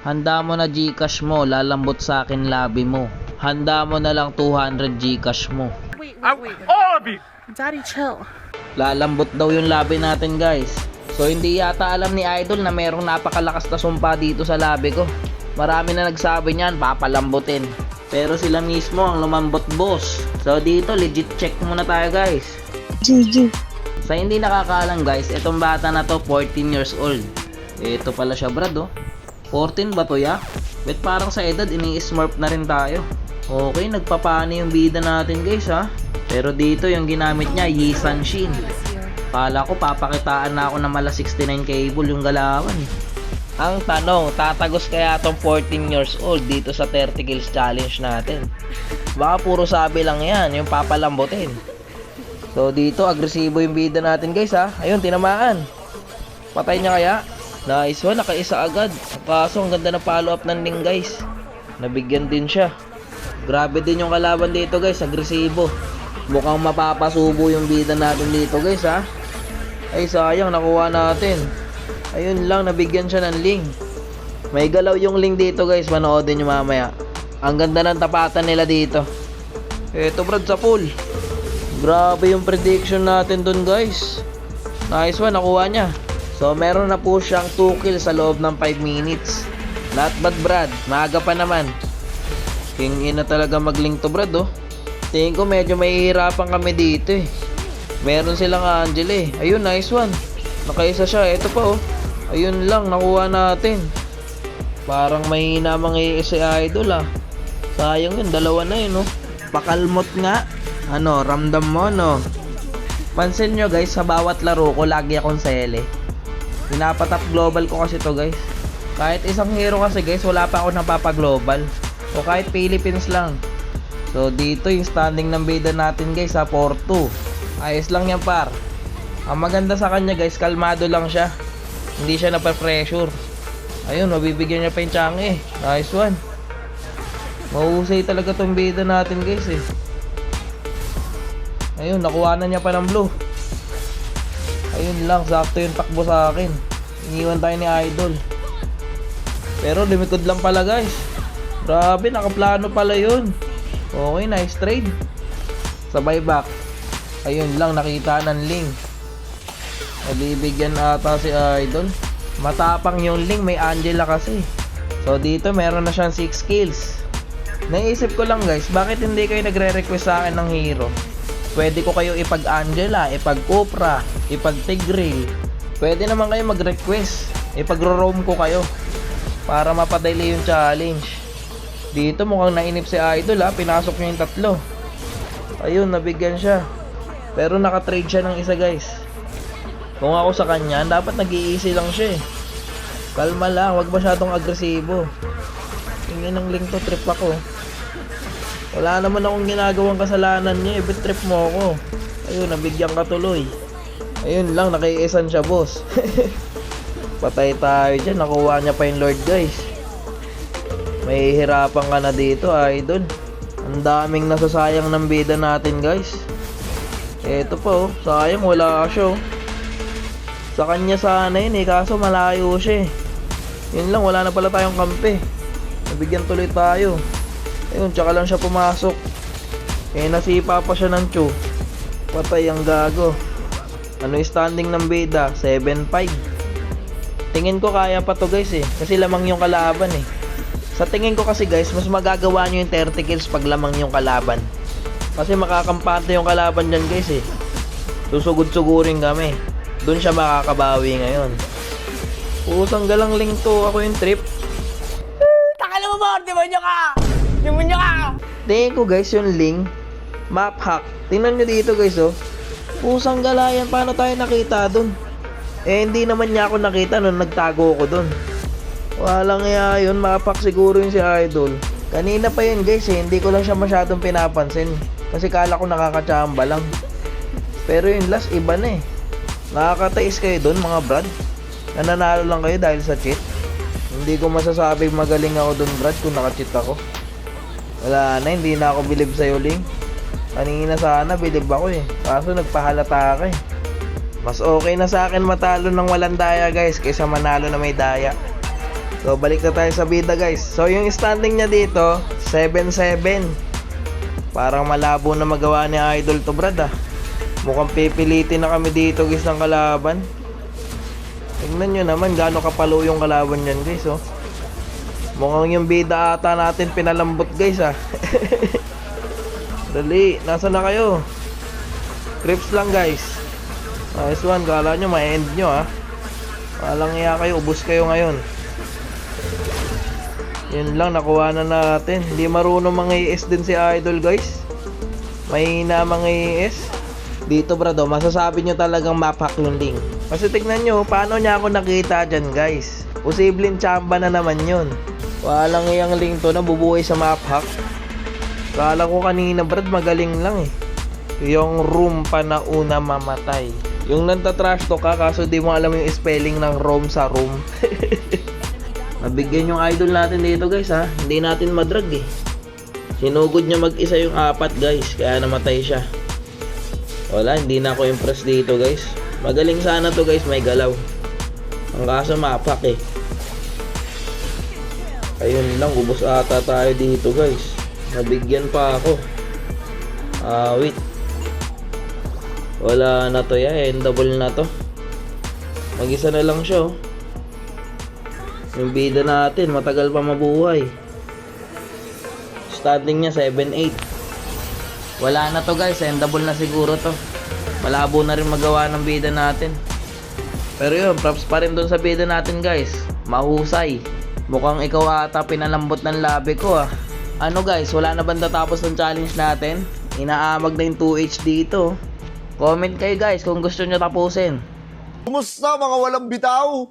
Handa mo na Gcash mo, lalambot sa akin labi mo. Handa mo na lang 200 Gcash mo. Wait. All of it! Daddy, chill. Lalambot daw yung labi natin guys. So hindi yata alam ni Idol na merong napakalakas na sumpa dito sa labi ko. Marami na nagsabi niyan, papalambutin. Pero sila mismo ang lumambot boss. So dito legit check muna tayo guys. GG. Sa hindi nakakaalam guys, itong bata na to 14 years old. Ito pala siya brad oh. 14 ba to ya? Bet parang sa edad ini-smurf na rin tayo. Okay, nagpapani yung bida natin guys ha. Pero dito yung ginamit niya, Yisan Shin. Kala ko papakitaan na ako ng mala 69 cable yung galawan. Ang tanong, tatagos kaya tong 14 years old dito sa 30 kills challenge natin? Baka puro sabi lang yan, yung papalambutin. So dito, agresibo yung bida natin guys ha. Ayun, tinamaan. Patay niya kaya? Nice one, nakaisa agad. Kaso ang ganda ng follow up ng Ling guys. Nabigyan din siya. Grabe din yung kalaban dito guys, agresibo. Mukhang mapapasubo yung bida natin dito guys ha. Ay sayang, nakuha natin. Ayun lang, nabigyan siya ng Ling. May galaw yung Ling dito guys, manoodin nyo mamaya. Ang ganda ng tapatan nila dito. Eto brad sa pool. Grabe yung prediction natin dun guys. Nice one, nakuha niya. So meron na po siyang 2 kills sa loob ng 5 minutes. Not bad brad, maaga pa naman. King ina talaga mag-Ling to brad oh. Tingin ko medyo mahihirapan kami dito eh. Meron silang Angel eh. Ayun, nice one. Nakaisa siya, eto pa oh. Ayun lang, nakuha natin. Parang mahina mga si Idol ah. Sayang yun, dalawa na yun oh. Pakalmot nga. Ano, ramdam mo no. Pansin nyo guys, sa bawat laro ko lagi akong sele. Pinapatap global ko kasi to guys. Kahit isang hero kasi guys, wala pa ako napapa-global. O kahit Philippines lang. So dito yung standing ng bida natin guys sa 4-2. Ayos lang yan par. Ang maganda sa kanya guys, kalmado lang siya. Hindi siya nape-pressure. Ayun, mabibigyan niya pa yung tiyang eh. Nice one. Mahusay talaga tong bida natin guys eh. Ayun, nakuha na niya pa ng blue. Ayun lang, sakto yung takbo sa akin. Iniwan tayo ni Idol. Pero limited lang pala guys. Grabe, nakaplano pala yun. Okay, nice trade. Sabay back. Ayun lang, nakita ng Ling. Nabibigyan ata si Idol. Matapang yung Ling, may Angela kasi. So dito meron na siyang 6 kills. Naisip ko lang guys, bakit hindi kayo nagre-request sa akin ng hero? Pwede ko kayo ipag-Angela, ipag-Copra, ipag-Tigreal. Pwede naman kayo mag-request. Ipag-roam ko kayo para mapadali yung challenge. Dito mukhang nainip si Idol ha, pinasok niya yung 3. Ayun, nabigyan siya. Pero naka-trade siya ng isa guys. Kung ako sa kanya, dapat nag-i-easy lang siya eh. Kalma lang, wag masyadong agresibo. Tingin ng Ling to, trip ako. Wala naman akong ginagawang kasalanan niya eh, bet trip mo ako. Ayun, nabigyan ka tuloy. Ayun lang, nakiisan siya boss. Patay tayo dyan, nakuha niya pa yung Lord guys. May hirapan ka na dito Idol. Ang daming nasasayang ng bida natin guys. Eto pa oh, sayang wala siya oh. Sa kanya sana yun eh, kaso malayo siya eh. Yun lang, wala na pala tayong kampe. Nabigyan tuloy tayo. Ayun, tsaka lang siya pumasok. Eh nasipa pa siya ng Chu. Patay ang gago. Ano yung standing ng bida? 7-5. Tingin ko kaya pa to guys eh, kasi lamang yung kalaban eh. Sa tingin ko kasi guys, mas magagawa nyo yung 30 kills pag lamang yung kalaban. Kasi makakampante yung kalaban dyan guys eh. Susugod-sugurin kami. Doon siya makakabawi ngayon. Pusang galang Ling to, ako yung trip. Takala mo ba? Demonyo ka! Demonyo ka! Tingin ko guys yung Ling, map hack. Tingnan nyo dito guys oh. Pusang galayan, paano tayo nakita dun? Eh hindi naman niya ako nakita nung nagtago ko dun. Walang iya yun, mapak siguro yun si Idol. Kanina pa yun guys eh, hindi ko lang siya masyadong pinapansin. Kasi kala ko nakakachamba lang. Pero yung last iba na eh. Nakakatiis kayo dun mga brad? Nananalo lang kayo dahil sa cheat? Hindi ko masasabing magaling ako dun brad kung naka-cheat ako. Wala na, hindi na ako bilib sa'yo Ling. Kanina sana bilib ako eh. Kaso nagpahalata ka eh. Mas okay na sa akin matalo ng walang daya guys kaysa manalo na may daya. So balik na tayo sa bida guys. So yung standing niya dito 7-7. Parang malabo na magawa ni Idol to brad ah. Mukhang pipilitin na kami dito guys ng kalaban. Tingnan nyo naman gaano kapalo yung kalaban yan guys oh. Mukhang yung bida ata natin pinalambot guys ah. Dali, nasa na kayo? Crips lang guys. Nice one, kala nyo ma-end nyo ah. Walang iya kayo, ubos kayo ngayon. Yun lang, nakuha na natin. Hindi marunong mang-IS din si Idol guys. Mahina mang-IS. Dito brado, masasabi nyo talagang map hack yung link. Kasi tignan nyo, paano niya ako nakita dyan guys. Posibleng chamba na naman yun. Walang iyang link to na bubuhay sa map hack. Kala ko kanina brad, magaling lang eh. Yung room pa na una mamatay. Yung nanta-trash talk ka kaso di mo alam yung spelling ng room sa room. Nabigyan yung idol natin dito guys ha. Hindi natin madrag eh. Sinugod niya mag-isa yung 4 guys. Kaya namatay siya. Wala, hindi na ako impressed dito guys. Magaling sana to guys, may galaw. Ang kaso mapak eh. Ayun lang, ubos ata tayo dito guys. Nabigyan pa ako. Wait. Wala na to ya, endable na to. Mag-isa na lang siya oh. Yung bida natin, matagal pa mabuhay. Standing niya 7-8. Wala na to guys, endable na siguro to. Malabo na rin magawa ng bida natin. Pero yun, props pa rin dun sa bida natin guys. Mahusay. Mukhang ikaw ata pinalambot ng labi ko ah. Ano guys, wala na ba natapos ng challenge natin? Inaamag na yung 2H dito. Comment kayo guys kung gusto nyo tapusin. Kumusta mga walang bitaw?